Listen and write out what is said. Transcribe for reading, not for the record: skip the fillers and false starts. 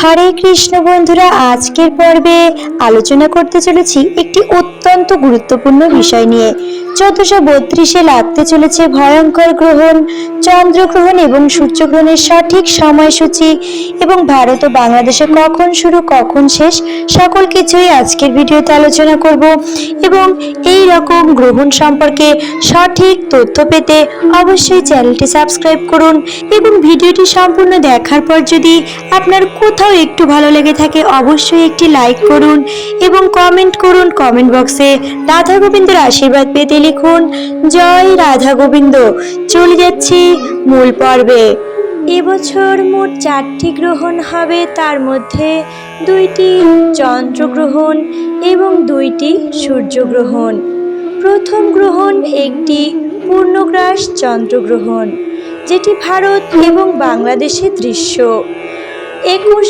হরে কৃষ্ণ বন্ধুরা, আজকের পর্বে আলোচনা করতে চলেছি একটি অত্যন্ত গুরুত্বপূর্ণ বিষয় নিয়ে। 1432-এ লাগতে চলেছে ভয়ঙ্কর গ্রহণ, চন্দ্রগ্রহণ এবং সূর্যগ্রহণের সঠিক সময়সূচি এবং ভারত ও বাংলাদেশে কখন শুরু কখন শেষ সকল কিছুই আজকের ভিডিওতে আলোচনা করব। এবং এই রকম গ্রহণ সম্পর্কে সঠিক তথ্য পেতে অবশ্যই চ্যানেলটি সাবস্ক্রাইব করুন এবং ভিডিওটি সম্পূর্ণ দেখার পর যদি আপনার কোথাও একটু ভালো লেগে থাকে অবশ্যই একটি লাইক করুন এবং কমেন্ট করুন। কমেন্ট বক্সে রাধা গোবিন্দের আশীর্বাদ পেতে লিখুন জয় রাধা গোবিন্দ। চলে যাচ্ছি মূল পর্বে। এবছর মোট 4টি গ্রহণ হবে, তার মধ্যে 2টি চন্দ্রগ্রহণ এবং 2টি সূর্যগ্রহণ। প্রথম গ্রহণ একটি পূর্ণগ্রাস চন্দ্রগ্রহণ, যেটি ভারত এবং বাংলাদেশে দৃশ্য। 21